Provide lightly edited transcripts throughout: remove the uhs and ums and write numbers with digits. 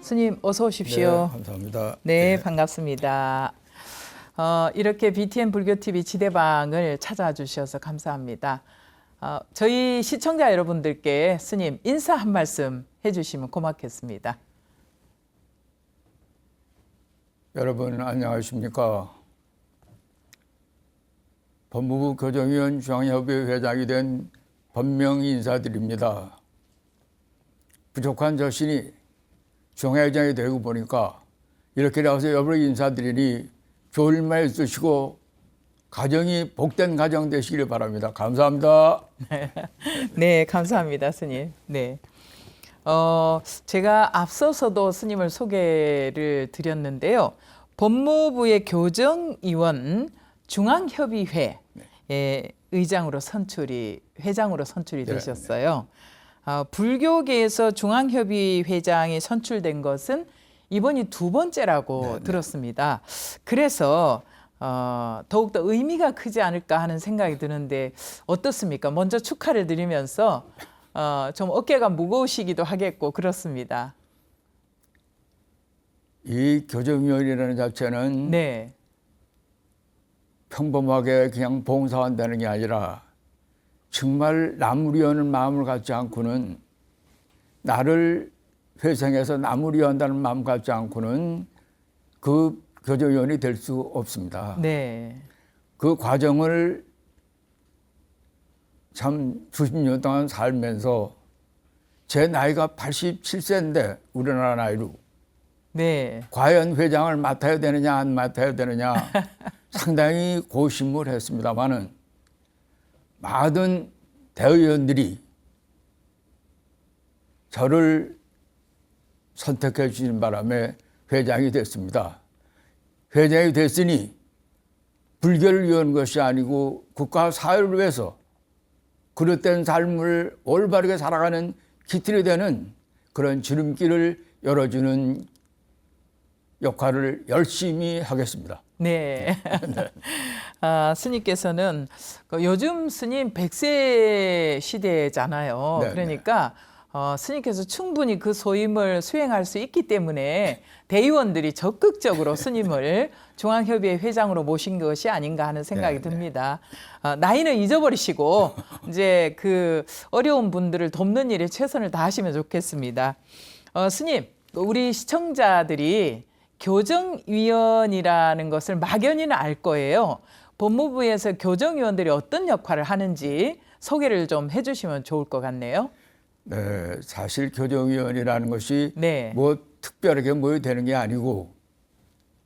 스님 어서 오십시오. 네, 감사합니다. 네, 반갑습니다. 이렇게 BTN 불교TV 지대방을 찾아주셔서 감사합니다. 저희 시청자 여러분들께 스님 인사 한 말씀 해주시면 고맙겠습니다. 여러분 안녕하십니까? 법무부 교정위원 중앙협의회 회장이 된 법명이 인사드립니다. 부족한 저신이 중앙회장이 되고 보니까 이렇게 나와서 여러분 인사드리니 좋은 일만 있으시고 가정이 복된 가정 되시길 바랍니다. 감사합니다. 네, 감사합니다, 스님. 네. 제가 앞서서도 스님을 소개를 드렸는데요. 법무부의 교정위원 중앙협의회 회장으로 선출이 되셨어요. 불교계에서 중앙협의회장이 선출된 것은 이번이 두 번째라고 들었습니다. 그래서 더욱더 의미가 크지 않을까 하는 생각이 드는데 어떻습니까? 먼저 축하를 드리면서 좀 어깨가 무거우시기도 하겠고 그렇습니다. 이 교정위원이라는 자체는 네. 평범하게 그냥 봉사한다는 게 아니라 정말 남을 위하는 마음을 갖지 않고는 나를 회생해서 남을 위한다는 마음 갖지 않고는 그 교정위원이 될 수 없습니다. 네. 그 과정을 참 수십 년 동안 살면서 제 나이가 87세인데 우리나라 나이로 네. 과연 회장을 맡아야 되느냐 안 맡아야 되느냐 상당히 고심을 했습니다마는 많은 대의원들이 저를 선택해 주신 바람에 회장이 됐습니다. 회장이 됐으니 불교를 위한 것이 아니고 국가 사회를 위해서 그릇된 삶을 올바르게 살아가는 기틀이 되는 그런 지름길을 열어주는 역할을 열심히 하겠습니다. 네. 스님께서는 요즘 스님 100세 시대잖아요. 네, 그러니까 스님께서 충분히 그 소임을 수행할 수 있기 때문에 대의원들이 적극적으로 스님을 중앙협의회 회장으로 모신 것이 아닌가 하는 생각이 듭니다. 나이는 잊어버리시고 이제 그 어려운 분들을 돕는 일에 최선을 다하시면 좋겠습니다. 스님, 우리 시청자들이 교정위원이라는 것을 막연히는 알 거예요. 법무부에서 교정위원들이 어떤 역할을 하는지 소개를 좀 해주시면 좋을 것 같네요. 네, 사실 교정위원이라는 것이 네. 뭐 특별하게 뭐 되는 게 아니고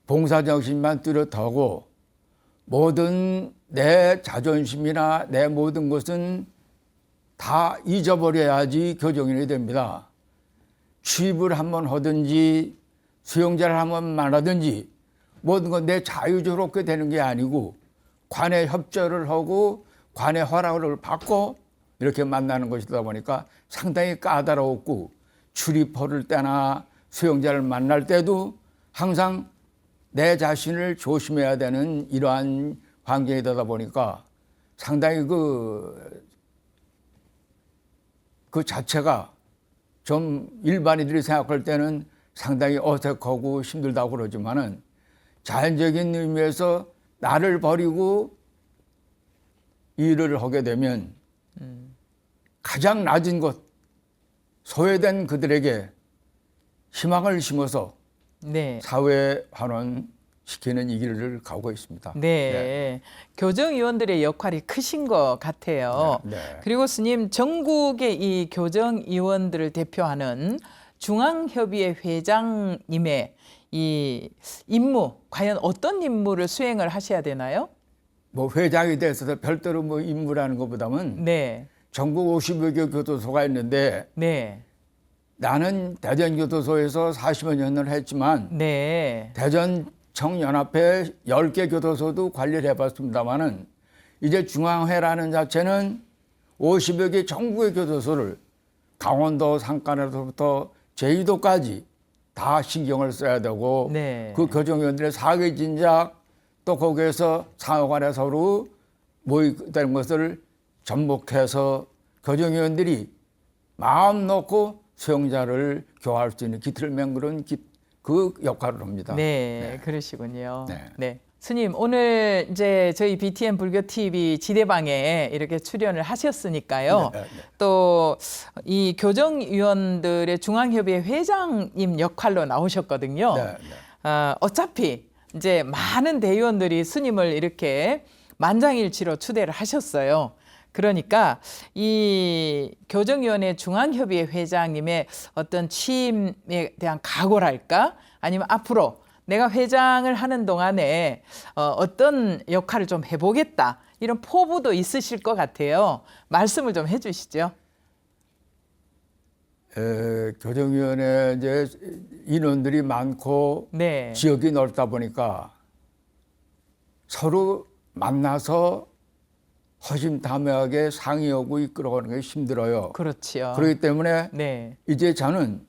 봉사정신만 뚜렷하고 모든 내 자존심이나 내 모든 것은 다 잊어버려야지 교정위원이 됩니다. 취입을 한번 하든지 수용자를 한번 만나든지 모든 건 내 자유롭게 되는 게 아니고 관에 협조를 하고 관의 허락을 받고 이렇게 만나는 것이다 보니까 상당히 까다롭고 출입할 때나 수용자를 만날 때도 항상 내 자신을 조심해야 되는 이러한 환경이 되다 보니까 상당히 그 자체가 좀 일반인들이 생각할 때는 상당히 어색하고 힘들다고 그러지만은 자연적인 의미에서 나를 버리고 일을 하게 되면 가장 낮은 곳, 소외된 그들에게 희망을 심어서 네. 사회에 환원시키는 이 길을 가고 있습니다. 네. 교정위원들의 역할이 크신 것 같아요. 네. 그리고 스님, 전국의 이 교정위원들을 대표하는 중앙협의회 회장님의 이 임무, 과연 어떤 임무를 수행을 하셔야 되나요? 뭐 회장이 돼서 별도로 뭐 임무라는 것보다는 네. 전국 50여 개 교도소가 있는데 네. 나는 대전교도소에서 40여 년을 했지만 네. 대전청연합회 10개 교도소도 관리를 해봤습니다마는 이제 중앙회라는 자체는 50여 개 전국의 교도소를 강원도 산간에서부터 제주도까지 다 신경을 써야 되고 네. 그 교정위원들의 사기 진작 또 거기에서 상호간에 서로 모이는 것을 접목해서 교정위원들이 마음 놓고 수용자를 교화할 수 있는 기틀을 맹그런 그 역할을 합니다. 네, 그러시군요. 네. 네. 스님, 오늘 이제 저희 BTN 불교 TV 지대방에 이렇게 출연을 하셨으니까요. 네, 네. 또 이 교정위원들의 중앙협의회 회장님 역할로 나오셨거든요. 네, 네. 어차피 이제 많은 대의원들이 스님을 이렇게 만장일치로 추대를 하셨어요. 그러니까 이 교정위원회 중앙협의회 회장님의 어떤 취임에 대한 각오랄까? 아니면 앞으로 내가 회장을 하는 동안에 어떤 역할을 좀 해보겠다. 이런 포부도 있으실 것 같아요. 말씀을 좀 해주시죠. 교정위원회 이제 인원들이 많고 네. 지역이 넓다 보니까 서로 만나서 허심탄회하게 상의하고 이끌어가는 게 힘들어요. 그렇지요. 그렇기 때문에 네. 이제 저는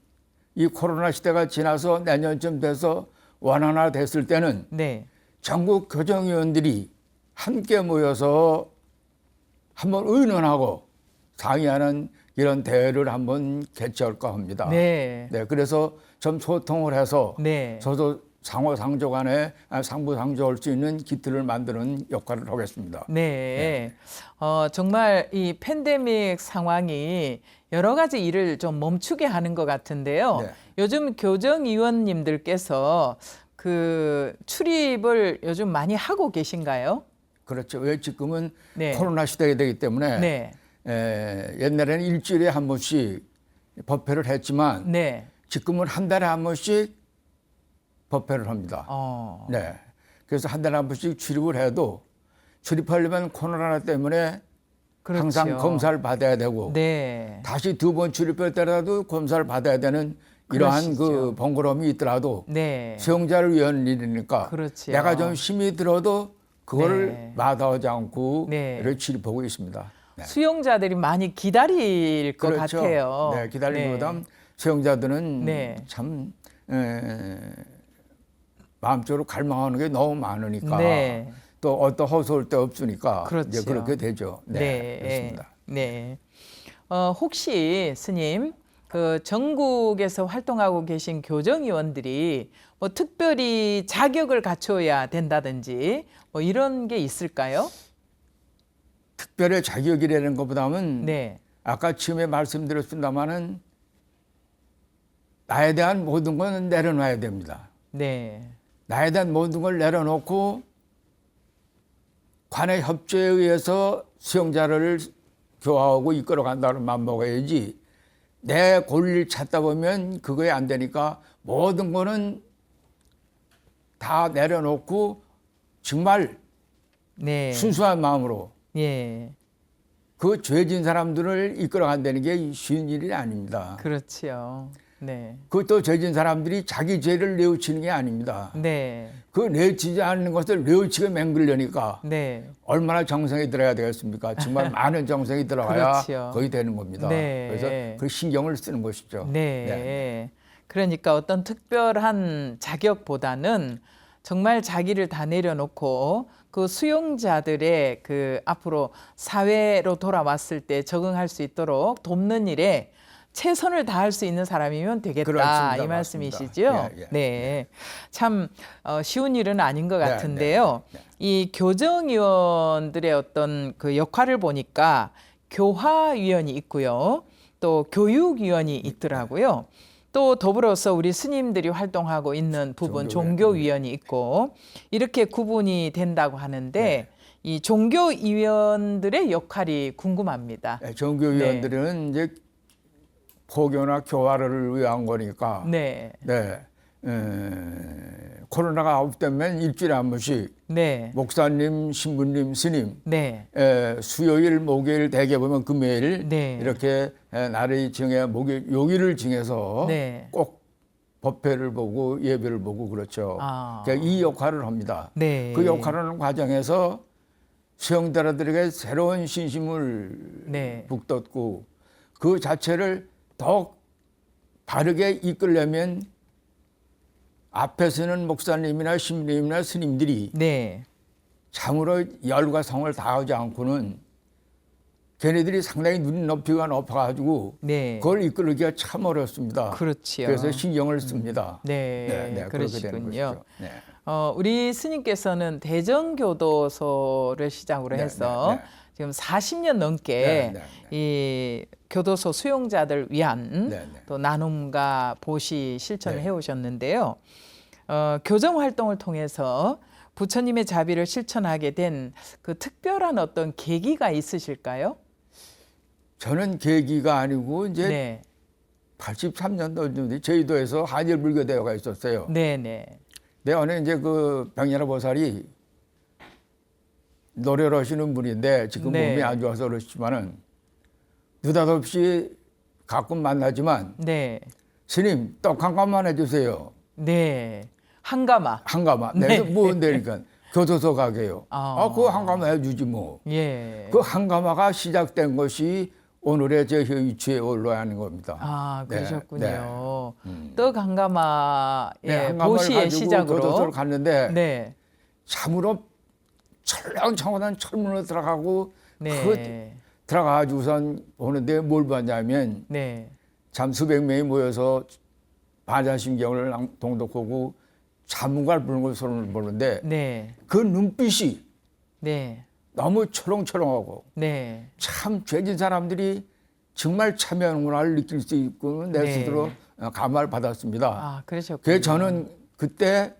이 코로나 시대가 지나서 내년쯤 돼서 완화가 됐을 때는 네. 전국 교정위원들이 함께 모여서 한번 의논하고 상의하는 이런 대회를 한번 개최할까 합니다. 네. 네, 그래서 좀 소통을 해서 네. 저도 상호상조 간에 상부상조할 수 있는 기틀을 만드는 역할을 하겠습니다. 네. 정말 이 팬데믹 상황이 여러 가지 일을 좀 멈추게 하는 것 같은데요. 네. 요즘 교정위원님들께서 그 출입을 요즘 많이 하고 계신가요? 그렇죠. 왜 지금은 네. 코로나 시대가 되기 때문에 네. 옛날에는 일주일에 한 번씩 법회를 했지만 네. 지금은 한 달에 한 번씩 법회를 합니다. 네. 그래서 한 달에 한 번씩 출입을 해도 출입하려면 코로나 때문에 그렇죠. 항상 검사를 받아야 되고 네. 다시 두 번 출입할 때라도 검사를 받아야 되는 이러한 그러시죠. 그 번거로움이 있더라도 네. 수용자를 위한 일이니까 그렇지요. 내가 좀 힘이 들어도 그거를 네. 마다하지 않고 네. 이렇게 출입하고 있습니다. 네. 수용자들이 많이 기다릴 것 그렇죠. 같아요. 네, 기다리는 네. 보다 수용자들은 네. 참 마음적으로 갈망하는 게 너무 많으니까 네. 또 어떤 허소할 데 없으니까 그렇죠. 이제 그렇게 되죠. 네, 그렇습니다. 네. 혹시 스님 그 전국에서 활동하고 계신 교정위원들이 뭐 특별히 자격을 갖춰야 된다든지 뭐 이런 게 있을까요? 특별히 자격이라는 것보다는 네. 아까 처음에 말씀드렸습니다마는 나에 대한 모든 건 내려놔야 됩니다. 네. 나에 대한 모든 걸 내려놓고 관의 협조에 의해서 수용자를 교화하고 이끌어간다는 마음 먹어야지 내 권리를 찾다 보면 그거에 안 되니까 모든 거는 다 내려놓고 정말 네. 순수한 마음으로 예. 그 죄진 사람들을 이끌어간다는 게 쉬운 일이 아닙니다. 그렇지요. 네. 그것도 죄진 사람들이 자기 죄를 뉘우치는 게 아닙니다. 네. 그 뉘우치지 않는 것을 뉘우치게 맹글려니까 네. 얼마나 정성이 들어야 되겠습니까? 정말 많은 정성이 들어가야 그렇지요. 거의 되는 겁니다. 네. 그래서 그 신경을 쓰는 것이죠. 네. 그러니까 어떤 특별한 자격보다는 정말 자기를 다 내려놓고 그 수용자들의 그 앞으로 사회로 돌아왔을 때 적응할 수 있도록 돕는 일에 최선을 다할 수 있는 사람이면 되겠다. 그렇습니다. 이 말씀이시죠? 맞습니다. 예. 네. 참 쉬운 일은 아닌 것 네, 같은데요. 네. 이 교정위원들의 어떤 그 역할을 보니까 교화위원이 있고요. 또 교육위원이 있더라고요. 또 더불어서 우리 스님들이 활동하고 있는 부분 종교위원이 있고 이렇게 구분이 된다고 하는데 네. 이 종교위원들의 역할이 궁금합니다. 종교위원들은 이제 포교나 교화를 위한 거니까 네. 코로나가 아웃되면 일주일에 한 번씩 네. 목사님, 신부님, 스님 네. 수요일, 목요일, 대개 보면 금요일 네. 이렇게 날이 정해 요일을 정해서 네. 꼭 법회를 보고 예배를 보고 그렇죠. 그러니까 이 역할을 합니다. 네. 그 역할을 하는 과정에서 수용자들에게 새로운 신심을 네. 북돋고 그 자체를 더 바르게 이끌려면 앞에서는 목사님이나 신부님이나 스님들이 네. 참으로 열과 성을 다하지 않고는 걔네들이 상당히 눈 높이가 높아가지고 네. 그걸 이끌기가 참 어렵습니다. 그렇지요. 그래서 신경을 씁니다. 네, 그렇게 되는 그러시군요. 것이죠. 네. 우리 스님께서는 대전교도소를 시작으로 네, 해서 네, 네. 지금 40년 넘게 네, 네, 이 교도소 수용자들 위한 네, 네. 또 나눔과 보시 실천을 네. 해오셨는데요. 교정 활동을 통해서 부처님의 자비를 실천하게 된 그 특별한 어떤 계기가 있으실까요? 저는 계기가 아니고 이제 네, 83년도 제주도에서 한일불교대회가 있었어요. 네, 네, 내 안에 이제 그 백야라 보살이 노래를 하시는 분인데 지금 네. 몸이 안 좋아서 그렇지만은 느닷없이 가끔 만나지만 네, 스님 떡 한 가마만 해주세요. 네. 한가마. 한 가마. 네. 내가 뭐 한다니까 교도소 가게요. 아. 그거 한 가마 해주지 뭐. 예. 그 한 가마가 시작된 것이 오늘의 제 위치에 올라야 하는 겁니다. 아, 네, 그러셨군요. 네. 떡 한가마의 네, 한 가마를 보시의 가지고 시작으로. 교도소를 갔는데 네, 참으로 철렁청한 철문으로 들어가고 네, 그 들어가가지고선 보는데 뭘 봤냐면 네, 참 수백 명이 모여서 반야심경을 동독하고 자문가를 부르는 걸 소리를 보는데 네, 그 눈빛이 네, 너무 초롱초롱하고 네, 참 죄진 사람들이 정말 참여하는구나를 느낄 수 있고 내 네. 스스로 감화를 받았습니다. 아, 그러셨군요. 그래서 저는 그때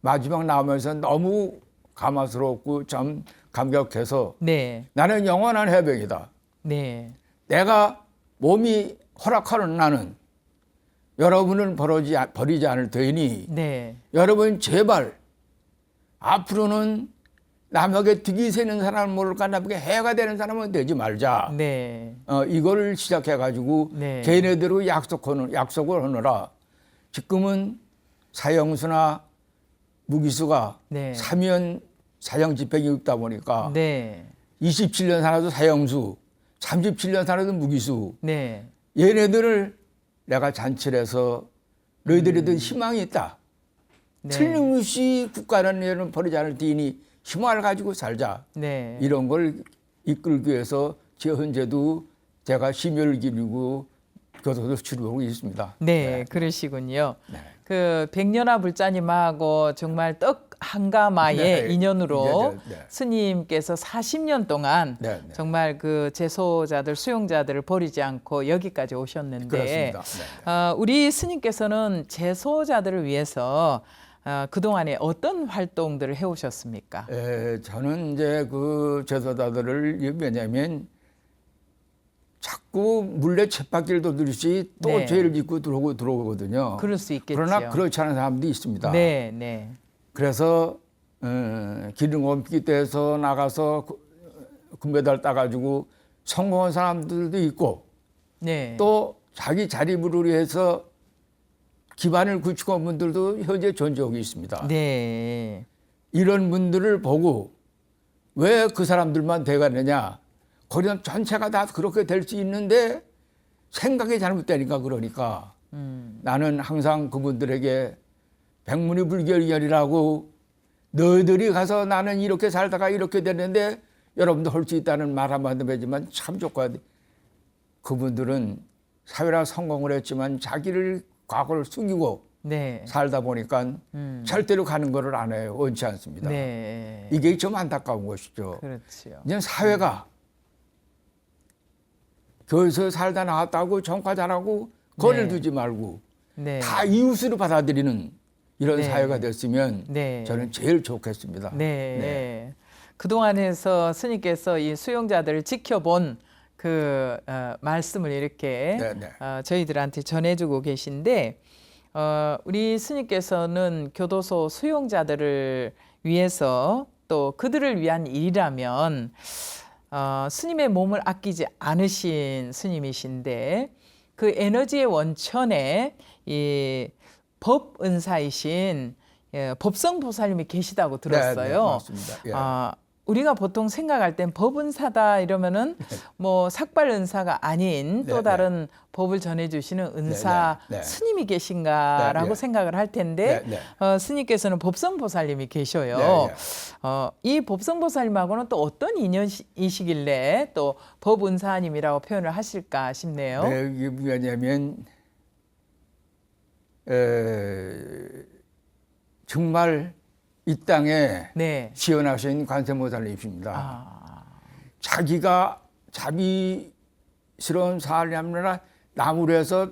마지막 나오면서 너무 감화스럽고 참 감격해서 네, 나는 영원한 해병이다. 네, 내가 몸이 허락하는 나는 여러분을 버리지 않을 테니 네, 여러분 제발 앞으로는 남에게 득이 새는 사람은 모를까 남에게 해가 되는 사람은 되지 말자. 네, 이걸 시작해가지고 네. 개인애대로 약속을 하느라 지금은 사형수나 무기수가 네. 사면 사형 집행이 없다 보니까 네, 27년 살아도 사형수, 37년 살아도 무기수 네, 얘네들을 내가 잔치해서 너희들에도 희망이 있다. 네. 틀림없이 국가는 얘는 버리지 않을 테니 희망을 가지고 살자. 네. 이런 걸 이끌기 위해서 제 현재도 제가 심혈을 기울이고 교도소 치료하고 있습니다. 네, 그러시군요. 네. 그 백년아 불자님하고 정말 떡 한가마의 네, 인연으로 네. 스님께서 40년 동안 네, 네. 정말 그 재소자들, 수용자들을 버리지 않고 여기까지 오셨는데 그렇습니다. 네. 우리 스님께서는 재소자들을 위해서 그동안에 어떤 활동들을 해오셨습니까? 저는 이제 그 제소자들을 왜냐하면 자꾸 물레 쳇바퀴를 돌듯이 또 네. 죄를 짓고 들어오거든요. 그럴 수 있겠죠. 그러나 그렇지 않은 사람도 있습니다. 네, 네, 그래서 기름 옮기기 때에서 나가서 금메달 따가지고 성공한 사람들도 있고 네, 또 자기 자립을 위해서 기반을 구축한 분들도 현재 존재하고 있습니다. 네, 이런 분들을 보고 왜 그 사람들만 돼가느냐. 거리는 전체가 다 그렇게 될 수 있는데 생각이 잘못되니까 그러니까 나는 항상 그분들에게 백문이불견이라고 너희들이 가서 나는 이렇게 살다가 이렇게 됐는데 여러분도 할 수 있다는 말 한마디 하지만 참 좋고 그분들은 사회라 성공을 했지만 자기를 과거를 숨기고 네, 살다 보니까 절대로 가는 거를 안 해요. 원치 않습니다. 네, 이게 좀 안타까운 것이죠. 그렇죠. 이제 사회가 교회에서 살다 나왔다고 정과 잘하고 거리를 네. 두지 말고 네, 다 이웃으로 받아들이는 이런 네. 사회가 됐으면 네. 저는 제일 좋겠습니다. 네. 그동안에서 스님께서 이 수용자들을 지켜본 그 말씀을 이렇게 네, 네. 저희들한테 전해주고 계신데 우리 스님께서는 교도소 수용자들을 위해서 또 그들을 위한 일이라면 스님의 몸을 아끼지 않으신 스님이신데 그 에너지의 원천에 이 법은사이신 법성보살님이 계시다고 들었어요. 네, 네, 맞습니다. 예. 우리가 보통 생각할 땐 법은사다 이러면은 뭐 삭발 은사가 아닌 또 네, 다른 법을 전해주시는 은사 네, 네. 스님이 계신가라고 네, 네. 생각을 할 텐데 네, 네. 스님께서는 법성보살님이 계셔요. 네, 네. 이 법성보살님하고는 또 어떤 인연이시길래 또 법은사님이라고 표현을 하실까 싶네요. 네, 이게 뭐냐면 정말 이 땅에 네. 지어나신 관세모살님이십니다. 아, 자기가 자비스러운 사람이라 나무로 해서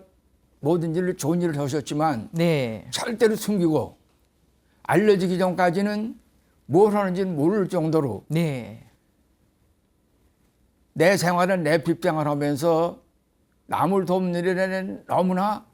모든 일을 좋은 일을 하셨지만 네. 절대로 숨기고 알려지기 전까지는 뭘 하는지는 모를 정도로 네. 내 생활은 내 핍생활 하면서 남을 돕는 일에는 너무나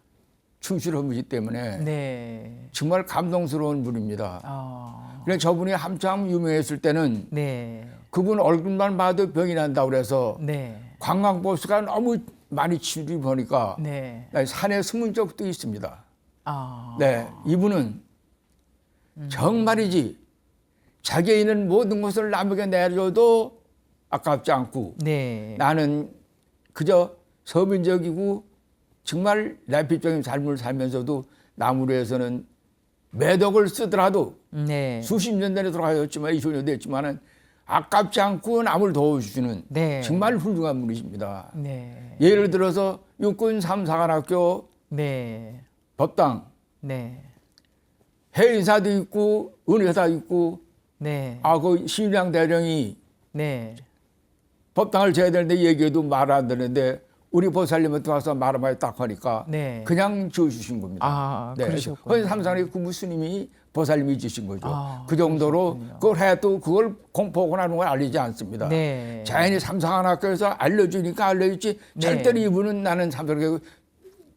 충실한 분이기 때문에 네. 정말 감동스러운 분입니다. 아, 그래서 저분이 한참 유명했을 때는 네. 그분 얼굴만 봐도 병이 난다고 그래서 네. 관광버스가 너무 많이 출입하니까 네. 산에 숨은 적도 있습니다. 아. 네, 이분은 정말이지 자기에 있는 모든 것을 남에게 내줘도 아깝지 않고 네. 나는 그저 서민적이고 정말 내피적인 삶을 살면서도 나무로 해서는 매덕을 쓰더라도 네. 수십 년 전에 돌아가셨지만 20년 됐지만은 아깝지 않고 남을 도와주시는 네. 정말 훌륭한 분이십니다. 네. 예를 들어서 육군 3사관학교 네. 법당 네. 해인사도 있고 은혜사도 있고 네. 그 신랑 대령이 네. 법당을 재야 되는데 얘기해도 말 안 되는데 우리 보살님한테 와서 말하면 딱 하니까 네. 그냥 지어주신 겁니다. 아, 그러셨군요. 삼상의 구무스님이 보살님이 지신 거죠. 아, 그 정도로 그러셨군요. 그걸 해도 그걸 공포하는 걸 알리지 않습니다. 네. 자연히 삼상학교에서 알려주니까 알려주지 네. 절대로 이분은 나는 삼상의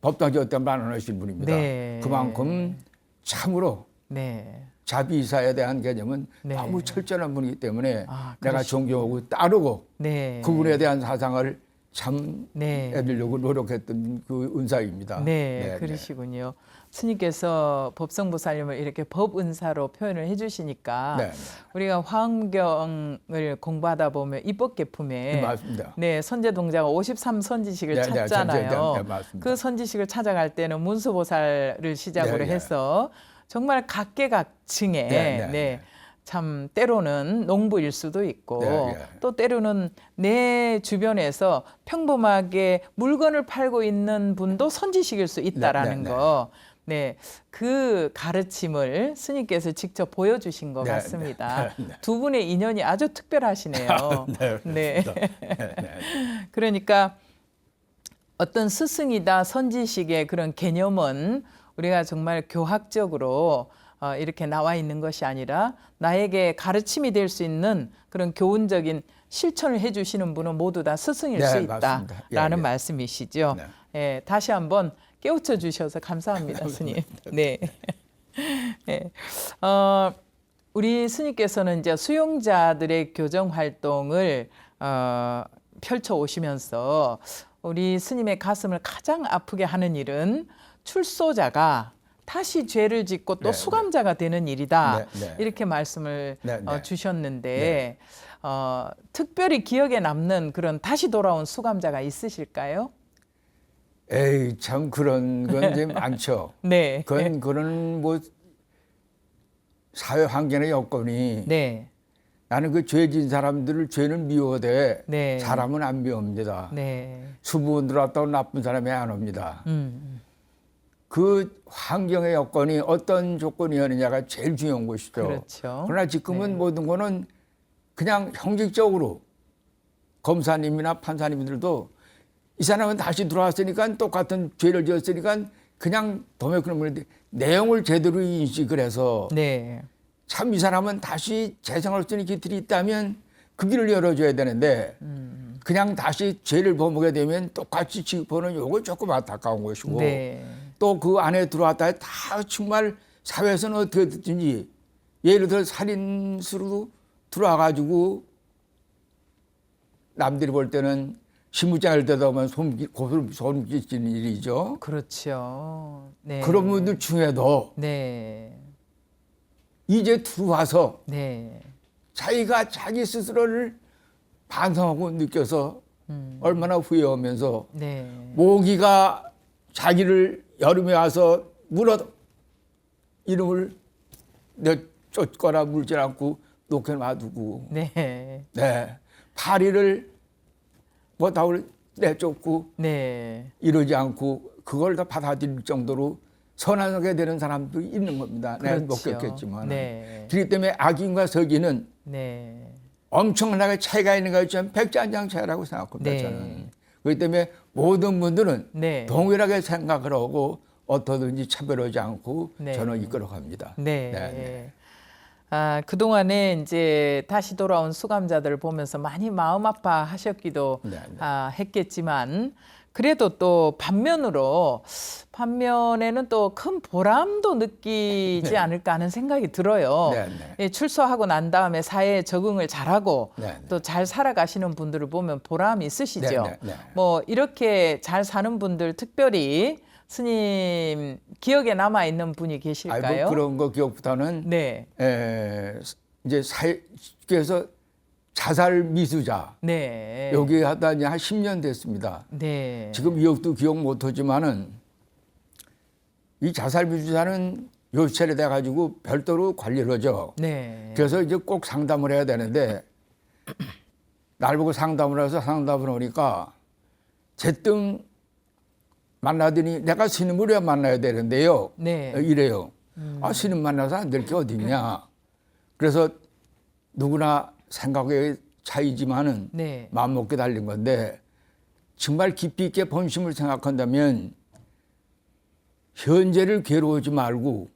법당지었던 말 안 하신 분입니다. 네. 그만큼 참으로 네. 자비사에 대한 개념은 네. 너무 철저한 분이기 때문에 아, 내가 그러시군요. 존경하고 따르고 네. 그분에 대한 사상을 참 네. 해드리려고 노력했던 그 은사입니다. 네, 그러시군요. 스님께서 법성보살님을 이렇게 법은사로 표현을 해주시니까 네. 우리가 화엄경을 공부하다 보면 입법계품에 네, 맞습니다. 네, 선제동자가 53선지식을 네, 네, 찾잖아요. 네, 맞습니다. 그 선지식을 찾아갈 때는 문수보살을 시작으로 네, 네. 해서 정말 각계각층에 네, 참 때로는 농부일 수도 있고 네, 네. 또 때로는 내 주변에서 평범하게 물건을 팔고 있는 분도 선지식일 수 있다라는 네, 네, 거. 네, 그 가르침을 스님께서 직접 보여주신 것 네, 같습니다. 네, 네. 두 분의 인연이 아주 특별하시네요. 네, 네. 그러니까 어떤 스승이다 선지식의 그런 개념은 우리가 정말 교학적으로 이렇게 나와 있는 것이 아니라 나에게 가르침이 될 수 있는 그런 교훈적인 실천을 해주시는 분은 모두 다 스승일 네, 수 맞습니다. 있다라는 예, 예. 말씀이시죠. 네. 예, 다시 한번 깨우쳐 주셔서 감사합니다, 스님. 네. 네. 우리 스님께서는 이제 수용자들의 교정 활동을 펼쳐 오시면서 우리 스님의 가슴을 가장 아프게 하는 일은 출소자가 다시 죄를 짓고 또 네, 수감자가 되는 일이다. 네, 네. 이렇게 말씀을 네, 네. 주셨는데 특별히 기억에 남는 그런 다시 돌아온 수감자가 있으실까요? 에이 참 그런 건 이제 많죠. 네. 그런 뭐 사회 환경의 여건이 네. 나는 그 죄 진 사람들을 죄는 미워대 네. 사람은 안 미웁니다. 네. 수분 들어왔다고 나쁜 사람이 안 옵니다. 그 환경의 여건이 어떤 조건이었느냐가 제일 중요한 것이죠. 그렇죠. 그러나 지금은 네. 모든 거는 그냥 형식적으로 검사님이나 판사님들도 이 사람은 다시 들어왔으니까 똑같은 죄를 지었으니까 그냥 도매 그런 내용을 제대로 인식을 해서 네. 참 이 사람은 다시 재생할 수 있는 길들이 있다면 그 길을 열어줘야 되는데 그냥 다시 죄를 범하게 되면 똑같이 취급하는 요거 조금 안타까운 것이고 네. 또 그 안에 들어왔다 다 정말 사회에서는 어떻게 됐든지 예를 들어 살인수로 들어와가지고 남들이 볼 때는 신문장을 뜯어보면 소름 끼치는 일이죠. 그렇죠. 네. 그런 분들 중에도 네. 이제 들어와서 네. 자기가 자기 스스로를 반성하고 느껴서 얼마나 후회하면서 네. 모기가 자기를 여름에 와서 물어 이름을 쫓거나 물질 않고 놓게 놔두고 네. 네. 파리를 뭐 다울 내쫓고 네. 이러지 않고 그걸 다 받아들일 정도로 선하게 되는 사람도 있는 겁니다. 내가 못 그렇죠. 겪겠지만. 네. 그렇기 때문에 악인과 서기는 네. 엄청나게 차이가 있는 거 있지만 백전장 차이라고 생각합니다. 네. 저는. 그렇기 때문에 모든 분들은 네. 동일하게 생각을 하고 어떠든지 차별하지 않고 네. 저는 이끌어갑니다. 네. 네. 아, 그동안에 이제 다시 돌아온 수감자들을 보면서 많이 마음 아파하셨기도 네, 네. 했겠지만 그래도 또 반면에는 또 큰 보람도 느끼지 네. 않을까 하는 생각이 들어요. 네, 네. 예, 출소하고 난 다음에 사회에 적응을 잘하고 네, 네. 또 잘 살아가시는 분들을 보면 보람이 있으시죠. 네, 네, 네. 뭐 이렇게 잘 사는 분들 특별히 스님 기억에 남아 있는 분이 계실까요? 아이고, 그런 거 기억부터는 네, 이제 사회에서 자살 미수자 네, 여기 하다 이제 한 10년 됐습니다. 네, 지금 기억도 기억 못하지만은 이 자살 미수자는 요체를 돼 가지고 별도로 관리를 하죠. 네, 그래서 이제 꼭 상담을 해야 되는데 날 보고 상담을 해서 상담을 하니까 제뜸 만나더니 내가 스님을 왜 만나야 되는데요. 네, 이래요. 아, 스님 만나서 안 될 게 어딨냐. 그래서 누구나 생각의 차이지만은 네, 마음먹게 달린 건데 정말 깊이 있게 본심을 생각한다면 현재를 괴로워하지 말고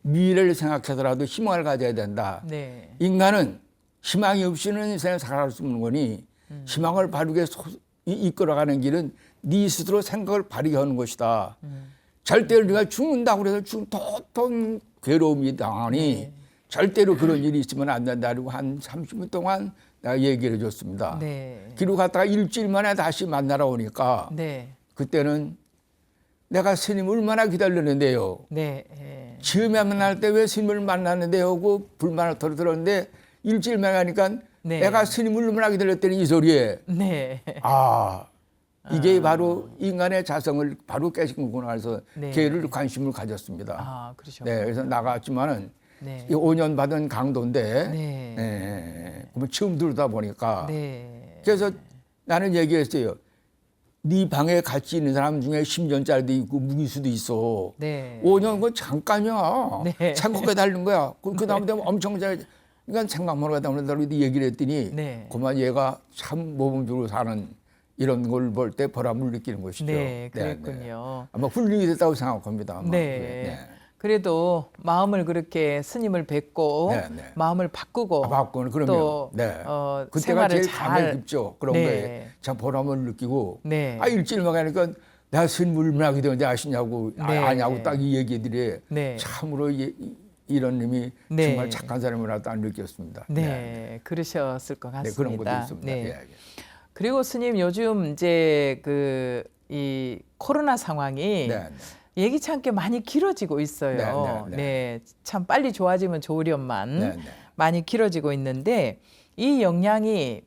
미래를 생각하더라도 희망을 가져야 된다. 네, 인간은 희망이 없이는 인생을 살아갈 수 없는 거니 희망을 바르게 이끌어가는 길은 네 스스로 생각을 바르게 하는 것이다. 절대로 네가 죽는다고 해서 도통 괴로움이 당하니 절대로 그런 일이 있으면 안 된다고 한 30분 동안 내가 얘기를 해줬습니다. 네, 그리고 갔다가 일주일 만에 다시 만나러 오니까 네, 그때는 내가 스님 얼마나 기다렸는데요. 네, 처음에 만날 때 왜 스님을 만났는데 하고 불만을 털어들었는데 일주일 만에 가니까 네. 내가 스님을 얼마나 기다렸더니 이 소리에 네, 아 이게 바로 인간의 자성을 바로 깨신 거구나 해서 네. 걔를 관심을 가졌습니다. 아, 그러죠. 네, 그래서 나갔지만은 네, 이 5년 받은 강도인데 네. 그러면 처음 들다 보니까 네, 그래서 나는 얘기했어요. 네 방에 같이 있는 사람 중에 10년짜리도 있고 무기수도 있어. 네, 5년 그 잠깐이야. 네. 생각해 달린 거야. 그 다음에 되면 엄청 잘. 그러니까 생각만 하다 보니 얘기를 했더니 네. 그만 얘가 참 모범적으로 사는 이런 걸 볼 때 보람을 느끼는 것이죠. 네, 그랬군요. 아마 훌륭히 됐다고 생각합니다. 아마. 네. 그래도 마음을 그렇게 스님을 뵙고 네, 네. 마음을 바꾸고 바꾸는 그러면 또 네. 그때가 생활을 제일 감회 깊죠. 그런 네. 거에 참 보람을 느끼고 네. 아 일주일만 가니까 내가 스님을 얼마나 기도했는지 아시냐고 네. 아냐고 딱 이 얘기들이 네. 참으로 이런 님이 네. 정말 착한 사람이라 딱 느꼈습니다. 네, 그러셨을 것 네, 같습니다. 그런 것도 있습니다. 네. 예, 예. 그리고 스님 요즘 이제 이 코로나 상황이 네, 네. 예기치 않게 많이 길어지고 있어요. 네, 네, 네, 참 빨리 좋아지면 좋으련만 네, 네. 많이 길어지고 있는데 이 영향이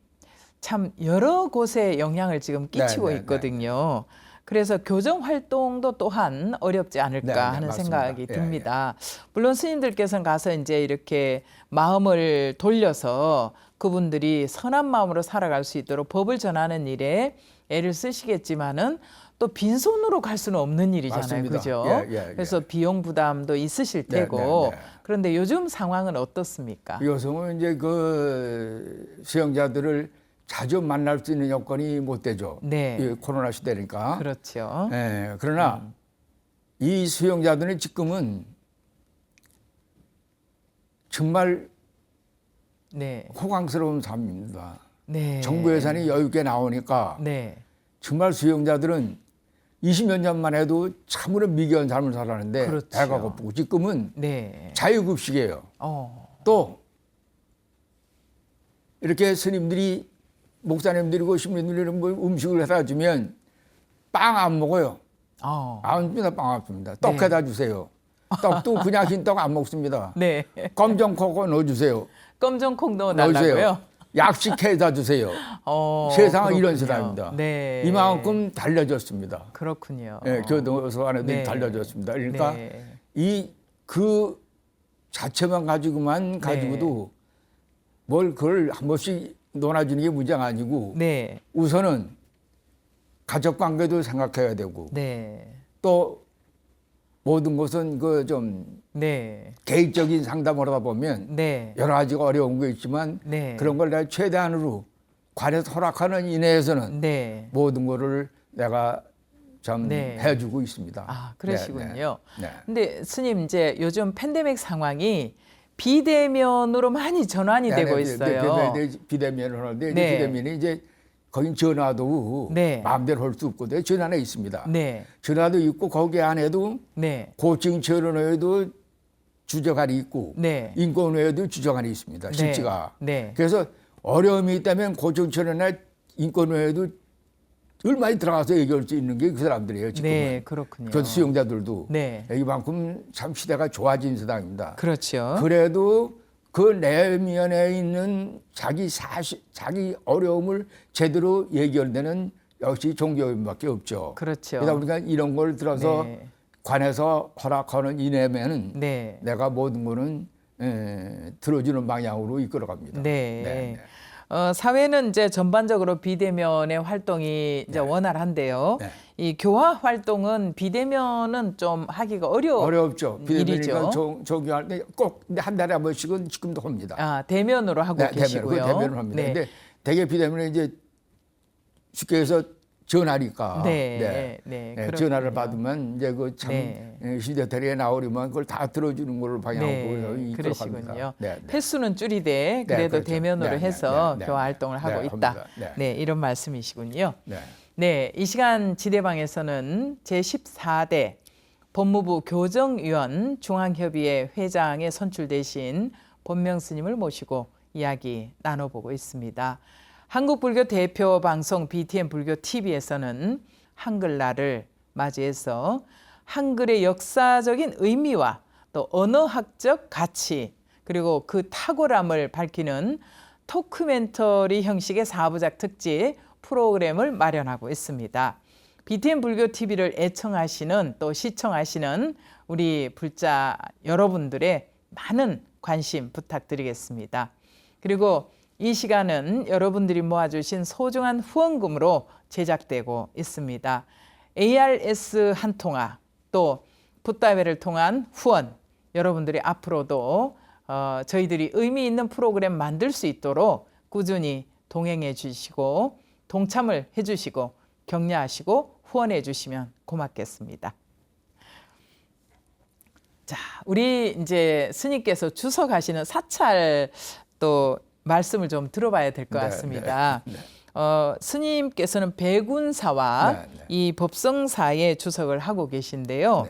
참 여러 곳에 영향을 지금 끼치고 네, 네, 있거든요. 그래서 교정 활동도 또한 어렵지 않을까 네, 네, 하는 맞습니다. 생각이 예, 듭니다. 물론 스님들께서는 가서 이제 이렇게 마음을 돌려서 그분들이 선한 마음으로 살아갈 수 있도록 법을 전하는 일에 애를 쓰시겠지만은 또 빈손으로 갈 수는 없는 일이잖아요. 맞습니다. 그죠? 예, 예, 예. 그래서 비용 부담도 있으실 네, 테고. 네, 네. 그런데 요즘 상황은 어떻습니까? 요즘은 이제 그 수용자들을 자주 만날 수 있는 여건이 못 되죠. 네. 이 코로나 시대니까. 그렇죠. 예, 그러나 이 수용자들은 지금은 정말 네. 호강스러운 삶입니다. 네. 정부 예산이 여유 있게 나오니까 네. 정말 수용자들은 20년 전만 해도 참으로 미개한 삶을 살았는데 그렇죠. 배가 고프고 지금은 네. 자유급식이에요. 또 이렇게 스님들이 목사님들이고 신부님들이 뭐 음식을 해다 주면 빵 안 먹어요. 안 줍니다. 빵 없습니다. 떡 네. 해다 주세요. 떡도 그냥 흰 떡 안 먹습니다. 네. 검정코코 넣어주세요. 검정콩 넣어주세요. 넣어달라고요? 약식해다 주세요. 세상은 이런 세상입니다. 네. 이만큼 달려졌습니다. 그렇군요. 예, 교도소 안에도 네. 달려졌습니다. 그러니까 네. 그 자체만 가지고도 뭘 그걸 한 번씩 논아주는 게 문제가 아니고 네. 우선은 가족 관계도 생각해야 되고 네. 또 모든 것은 그 좀 네. 개인적인 상담을 하다 보면 네. 여러 가지가 어려운 거 있지만 네. 그런 걸 내가 최대한으로 관에서 허락하는 이내에서는 네. 모든 거를 내가 좀 네. 해주고 있습니다. 아, 그러시군요. 네, 네. 근데 스님 이제 요즘 팬데믹 상황이 비대면으로 많이 전환이 되고 있어요. 비대면을 하는데 네. 비대면이 이제 거긴 전화도 네. 마음대로 할 수 없거든요. 전화는 있습니다. 네. 전화도 있고 거기 안에도 네. 고층 전화에도 주저관이 있고 네. 인권위에도 주저관이 있습니다. 실지가. 네. 그래서 어려움이 있다면 고층 전화나 인권위에도 얼마나 들어가서 얘기할 수 있는 게 그 사람들이에요. 지금은. 네, 그렇군요. 그 수용자들도 네. 이만큼 참 시대가 좋아진 세상입니다. 그렇죠. 그래도 그 내면에 있는 자기 어려움을 제대로 예결되는 역시 종교인밖에 없죠. 그렇죠. 그러다 보니까 이런 걸 들어서 네. 관에서 허락하는 이내면은 네. 내가 모든 거는 들어주는 방향으로 이끌어갑니다. 네. 사회는 이제 전반적으로 비대면의 활동이 이제 원활한데요. 네. 이 교화 활동은 비대면은 좀 하기가 어렵죠. 비대면이니까 일이죠. 조교할 때 꼭 한 달에 한 번씩은 지금도 합니다. 아, 대면으로 하고 계시고요. 대면을 합니다. 네. 근데 대개 비대면은 이제 쉽게 해서 전화니까. 그렇군요. 전화를 받으면 이제 그 참 네. 휴대전화에 나오려면 그걸 다 들어주는 걸로 방향으로 그러시군요. 이끌어갑니다. 네. 횟수는 줄이되 그래도 그렇죠. 대면으로 해서 네. 교화 활동을 하고 있다. 합니다. 네, 이런 말씀이시군요. 네. 네, 이 시간 지대방에서는 제14대 법무부 교정위원 중앙협의회 회장에 선출되신 본명 스님을 모시고 이야기 나눠보고 있습니다. 한국불교 대표 방송 BTN 불교 TV에서는 한글날을 맞이해서 한글의 역사적인 의미와 또 언어학적 가치 그리고 그 탁월함을 밝히는 토크멘터리 형식의 4부작 특집 프로그램을 마련하고 있습니다. BTN 불교 TV를 애청하시는 또 시청하시는 우리 불자 여러분들의 많은 관심 부탁드리겠습니다. 그리고 이 시간은 여러분들이 모아주신 소중한 후원금으로 제작되고 있습니다. ARS 한 통화 또 붓다회를 통한 후원 여러분들이 앞으로도 저희들이 의미 있는 프로그램 만들 수 있도록 꾸준히 동행해 주시고 동참을 해 주시고 격려하시고 후원해 주시면 고맙겠습니다. 자, 우리 이제 스님께서 주석하시는 사찰 또 말씀을 좀 들어봐야 될 것 같습니다. 스님께서는 백운사와 이 법성사에 주석을 하고 계신데요.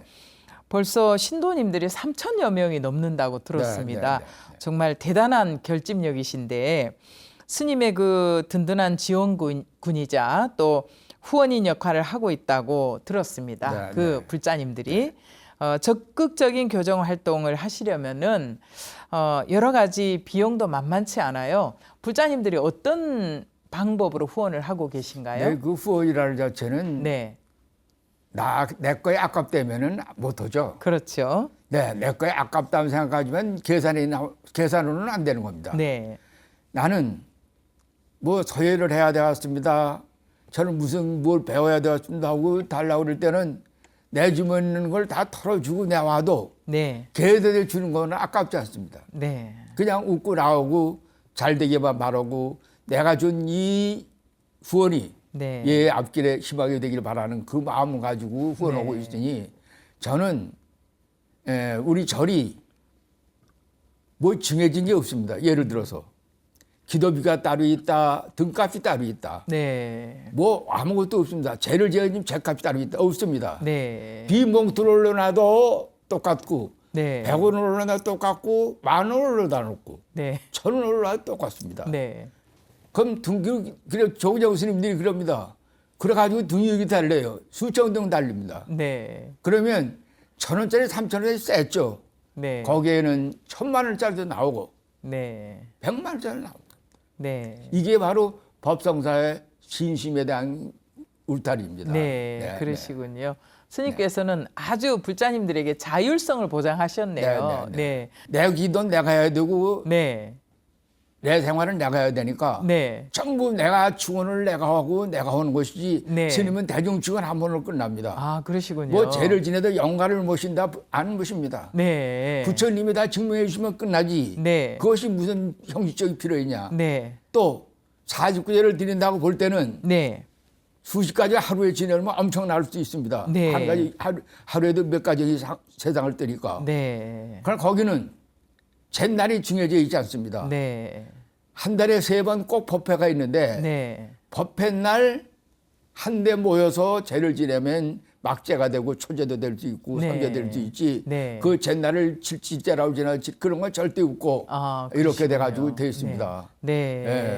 벌써 신도님들이 3,000여 명이 넘는다고 들었습니다. 정말 대단한 결집력이신데 스님의 그 든든한 지원군이자 또 후원인 역할을 하고 있다고 들었습니다. 그 불자님들이 적극적인 교정 활동을 하시려면은 여러 가지 비용도 만만치 않아요. 불자님들이 어떤 방법으로 후원을 하고 계신가요? 네, 그 후원이라는 자체는 네, 내 거에 아깝다면은 못하죠. 그렇죠. 네, 내 거에 아깝다고 생각하지만 계산으로는 안 되는 겁니다. 네, 나는 뭐 서예를 해야 되겠습니다. 저는 무슨 뭘 배워야 되겠습니다 하고 달라고 그럴 때는 내 주머니 있는 걸 다 털어주고 내와도 네, 걔들이 주는 거는 아깝지 않습니다. 네, 그냥 웃고 나오고 잘 되게만 말하고 내가 준 이 후원이 네, 얘 앞길에 희망이 되기를 바라는 그 마음을 가지고 후원하고 네. 있으니 저는 우리 절이 뭐 정해진 게 없습니다. 예를 들어서 기도비가 따로 있다, 등값이 따로 있다. 네, 뭐 아무것도 없습니다. 죄를 지어지면 죄값이 따로 있다. 없습니다. 네, 비몽투를 올려놔도 똑같고 네, 100원을 올려놔도 똑같고 10,000원을 올려놔도 네, 1,000원을 올려놔도 똑같습니다. 네, 그럼 그래 조기정 스님들이 그럽니다. 그래가지고 등유익이 달려요. 수천 등 달립니다. 네, 그러면 1,000원짜리 3,000원짜리 셌죠. 네, 거기에는 1,000만 원짜리도 나오고 네. 100만 원짜리 나옵니다. 네. 이게 바로 법성사의 신심에 대한 울타리입니다. 네, 그러시군요. 스님께서는 아주 불자님들에게 자율성을 보장하셨네요. 네. 내 기도는 내가 해야 되고 네. 내 생활은 내가 해야 되니까 네. 전부 내가 축원을 내가 하고 내가 하는 것이지 네. 스님은 대중 축원 한 번으로 끝납니다. 아, 그러시군요. 뭐 죄를 지내도 영가를 모신다 안 모십니다. 네. 부처님이 다 증명해 주시면 끝나지. 네. 그것이 무슨 형식적인 필요이냐. 네. 또 49제를 드린다고 볼 때는 네. 수십 가지 하루에 지내면 엄청날 수 있습니다. 네. 한 가지 하루에도 몇 가지 세상을 뜨니까. 네. 그러나 거기는 잿날이 정해져 있지 않습니다. 네. 한 달에 3번 꼭 법회가 있는데 네. 법회 날 한데 모여서 제를 지내면 막제가 되고 초제도 될 수 있고 네. 선제 될 수 있지. 네. 그 잿날을 칠지제라고 지나 그런 건 절대 없고 이렇게 돼가지고 되어 있습니다. 네.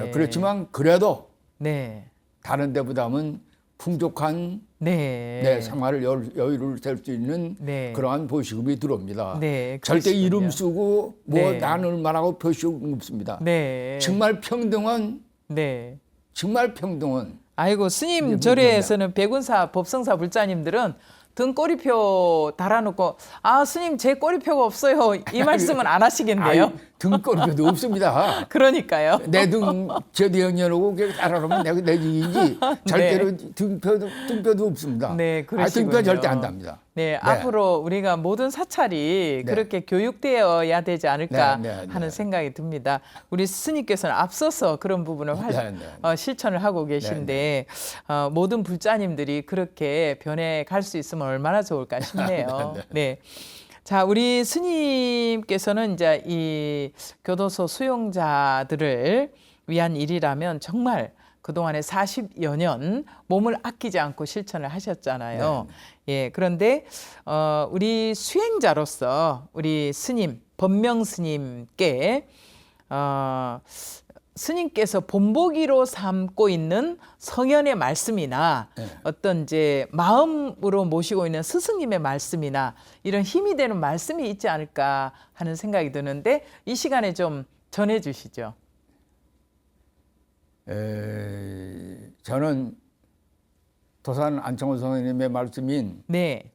예, 그렇지만 그래도 네. 다른 데보다는 풍족한 네. 생활을 여유를 될 수 있는 네. 그러한 보시금이 들어옵니다. 네, 절대 그러시군요. 이름 쓰고 뭐 네. 나는 얼마라고 표시금 없습니다. 네. 정말 평등은 네. 정말 평등은 아이고 스님 절에서는 백운사 법성사 불자님들은 등 꼬리표 달아놓고 아 스님 제 꼬리표가 없어요 이 말씀은 안 하시겠네요. 등거리도 없습니다. 그러니까요. 내 등 저도 연연하고 따라오면 내 등이지 절대로 등표도 없습니다. 네, 등표 그러시군요. 절대 안 답니다. 네, 앞으로 우리가 모든 사찰이 그렇게 교육되어야 되지 않을까 하는 생각이 듭니다. 우리 스님께서는 앞서서 그런 부분을 실천을 하고 계신데 모든 불자님들이 그렇게 변해 갈 수 있으면 얼마나 좋을까 싶네요. 네. 자, 우리 스님께서는 이제 이 교도소 수용자들을 위한 일이라면 정말 그동안에 40여 년 몸을 아끼지 않고 실천을 하셨잖아요. 예, 그런데 우리 수행자로서 우리 스님, 법명 스님께 스님께서 본보기로 삼고 있는 성현의 말씀이나 어떤 이제 마음으로 모시고 있는 스승님의 말씀이나 이런 힘이 되는 말씀이 있지 않을까 하는 생각이 드는데 이 시간에 좀 전해 주시죠. 저는 도산 안창호 선생님의 말씀인 네.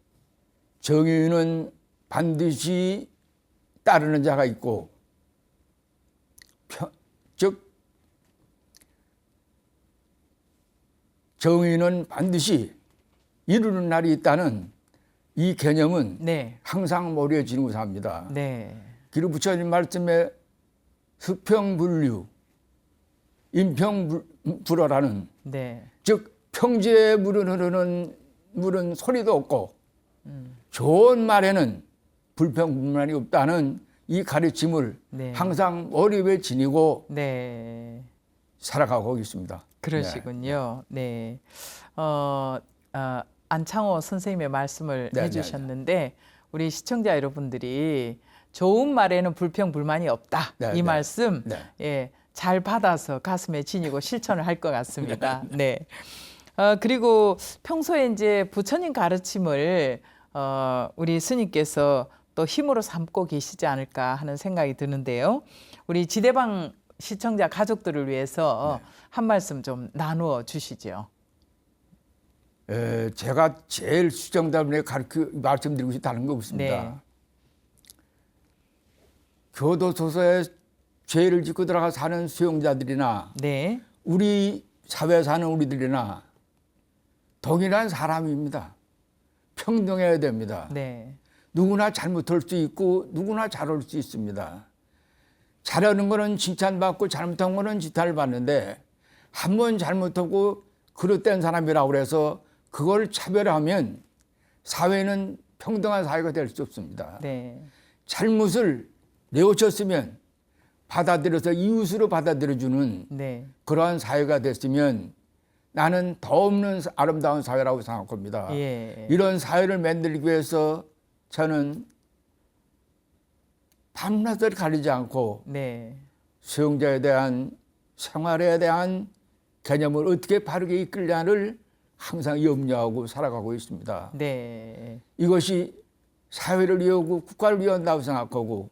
정의는 반드시 따르는 자가 있고 즉 정의는 반드시 이루는 날이 있다는 이 개념은 네. 항상 머리에 지니고 삽니다. 네. 그리고 부처님 말씀에 수평불류, 인평불어라는 네. 즉 평지에 물은 흐르는 물은 소리도 없고 좋은 말에는 불평불만이 없다는 이 가르침을 네. 항상 머리 위에 지니고 네. 살아가고 있습니다. 그러시군요. 네. 안창호 선생님의 말씀을 해주셨는데 우리 시청자 여러분들이 좋은 말에는 불평불만이 없다. 이 말씀 예, 잘 받아서 가슴에 지니고 실천을 할 것 같습니다. 네. 그리고 평소에 이제 부처님 가르침을 우리 스님께서 또 힘으로 삼고 계시지 않을까 하는 생각이 드는데요. 우리 지대방 시청자 가족들을 위해서 한 말씀 좀 나누어 주시죠. 제가 제일 수정자분에 말씀드리고 싶다는 거 없습니다. 네. 교도소에 죄를 짓고 들어가 사는 수용자들이나 네. 우리 사회에 사는 우리들이나 동일한 사람입니다. 평등해야 됩니다. 네. 누구나 잘못할 수 있고 누구나 잘할 수 있습니다. 잘하는 거는 칭찬받고 잘못한 거는 지탄을 받는데 한 번 잘못하고 그릇된 사람이라고 해서 그걸 차별하면 사회는 평등한 사회가 될 수 없습니다. 네. 잘못을 뉘우쳤으면 받아들여서 이웃으로 받아들여주는 네. 그러한 사회가 됐으면 나는 더 없는 아름다운 사회라고 생각합니다. 예. 이런 사회를 만들기 위해서 저는 밤낮을 가리지 않고 네. 수용자에 대한 생활에 대한 개념을 어떻게 바르게 이끌냐를 항상 염려하고 살아가고 있습니다. 네. 이것이 사회를 위하고 국가를 위한다고 생각하고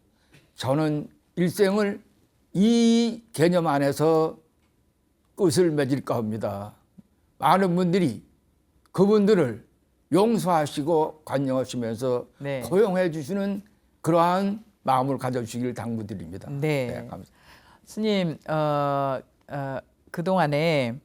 저는 일생을 이 개념 안에서 끝을 맺을까 합니다. 많은 분들이 그분들을 용서하시고 관용하시면서 네. 고용해 주시는 그러한 마음을 가져주시길 당부드립니다. 네. 감사합니다. 스님, 그동안에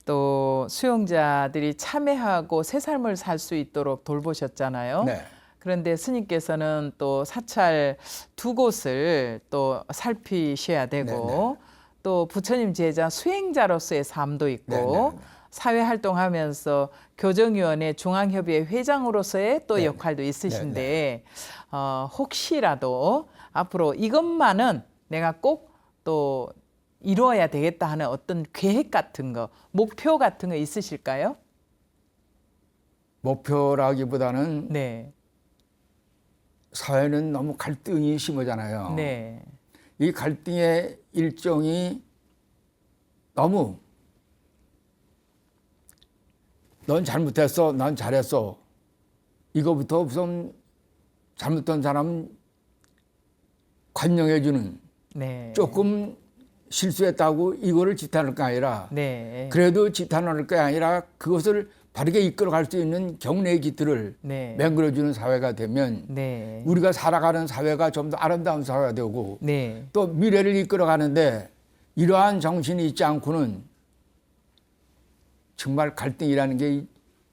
또 수용자들이 참회하고 새 삶을 살 수 있도록 돌보셨잖아요. 네. 그런데 스님께서는 또 사찰 2곳을 또 살피셔야 되고 또 부처님 제자 수행자로서의 삶도 있고 사회 활동하면서 교정위원회 중앙협의회 회장으로서의 또 역할도 있으신데 혹시라도 앞으로 이것만은 내가 꼭 또 이루어야 되겠다 하는 어떤 계획 같은 거, 목표 같은 거 있으실까요? 목표라기보다는 네. 사회는 너무 갈등이 심하잖아요. 네. 이 갈등의 일정이 너무 넌 잘못했어, 난 잘했어. 이거부터 우선 잘못한 사람 관용해주는 네. 조금 실수했다고 이거를 지탄할 게 아니라 네. 그래도 지탄할 게 아니라 그것을 바르게 이끌어갈 수 있는 경례의 기틀을 네. 맹글어주는 사회가 되면 네. 우리가 살아가는 사회가 좀 더 아름다운 사회가 되고 네. 또 미래를 이끌어가는데 이러한 정신이 있지 않고는 정말 갈등이라는 게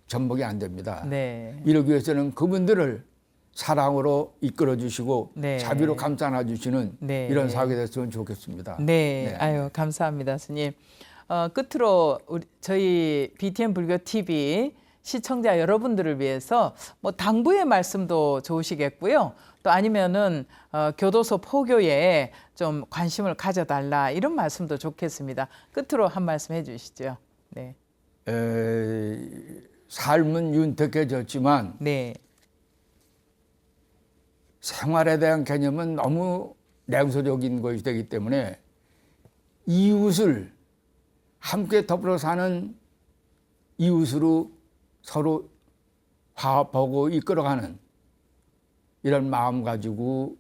전복이 안 됩니다. 네. 이러기 위해서는 그분들을 사랑으로 이끌어 주시고 네. 자비로 감싸 놔 주시는 네. 이런 사회가 됐으면 좋겠습니다. 네. 아유, 감사합니다, 스님. 끝으로 저희 BTN 불교 TV 시청자 여러분들을 위해서 뭐 당부의 말씀도 좋으시겠고요. 또 아니면은 교도소 포교에 좀 관심을 가져달라 이런 말씀도 좋겠습니다. 끝으로 한 말씀 해주시죠. 네. 삶은 윤택해졌지만 네. 생활에 대한 개념은 너무 냉소적인 것이 되기 때문에 이웃을 함께 더불어 사는 이웃으로 서로 화합하고 이끌어가는 이런 마음 가지고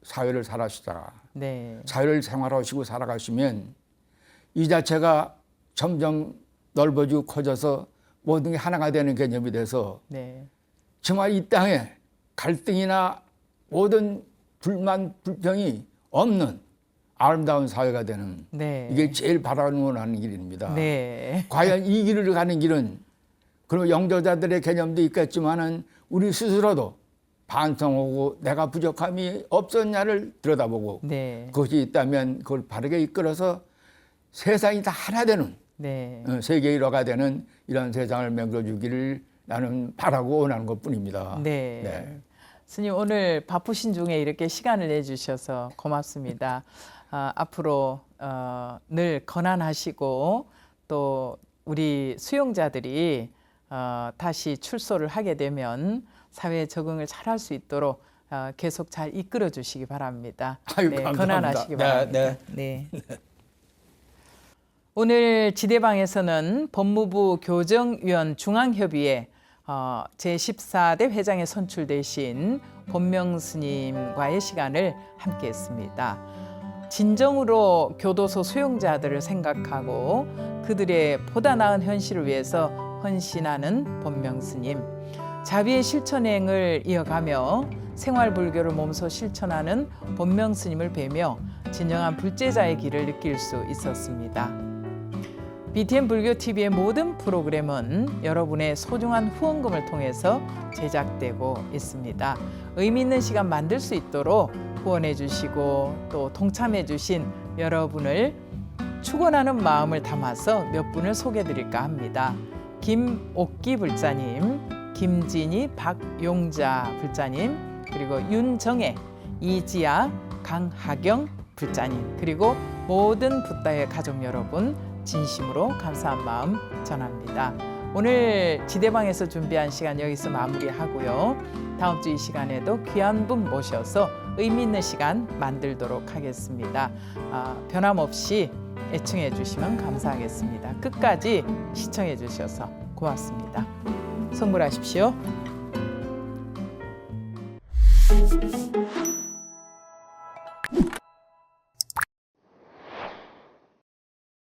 사회를 살아시다가 네. 사회를 생활하시고 살아가시면 이 자체가 점점 넓어지고 커져서 모든 게 하나가 되는 개념이 돼서 네. 정말 이 땅에 갈등이나 모든 불만, 불평이 없는 아름다운 사회가 되는 네. 이게 제일 바라는 길입니다. 네. 과연 이 길을 가는 길은 그럼 영도자들의 개념도 있겠지만은 우리 스스로도 반성하고 내가 부족함이 없었냐를 들여다보고 네. 그것이 있다면 그걸 바르게 이끌어서 세상이 다 하나 되는 네. 세계 일화가 되는 이런 세상을 만들어 주기를 나는 바라고 원하는 것뿐입니다. 네. 네. 스님 오늘 바쁘신 중에 이렇게 시간을 내주셔서 고맙습니다. 앞으로 늘 건안하시고 또 우리 수용자들이 다시 출소를 하게 되면 사회에 적응을 잘할 수 있도록 계속 잘 이끌어 주시기 바랍니다. 아유, 네, 감사합니다. 건안하시기 바랍니다. 네. 오늘 지대방에서는 법무부 교정위원 중앙협의회 제14대 회장에 선출되신 본명 스님과의 시간을 함께했습니다. 진정으로 교도소 수용자들을 생각하고 그들의 보다 나은 현실을 위해서 헌신하는 본명 스님, 자비의 실천행을 이어가며 생활불교를 몸소 실천하는 본명 스님을 뵈며 진정한 불제자의 길을 느낄 수 있었습니다. BTN 불교TV의 모든 프로그램은 여러분의 소중한 후원금을 통해서 제작되고 있습니다. 의미 있는 시간 만들 수 있도록 후원해 주시고 또 동참해 주신 여러분을 축원하는 마음을 담아서 몇 분을 소개해 드릴까 합니다. 김옥기 불자님, 김진희 박용자 불자님, 그리고 윤정혜, 이지아, 강하경 불자님, 그리고 모든 붓다의 가족 여러분 진심으로 감사한 마음 전합니다. 오늘 지대방에서 준비한 시간 여기서 마무리하고요. 다음 주 이 시간에도 귀한 분 모셔서 의미 있는 시간 만들도록 하겠습니다. 변함없이 애청해 주시면 감사하겠습니다. 끝까지 시청해 주셔서 고맙습니다. 성불하십시오.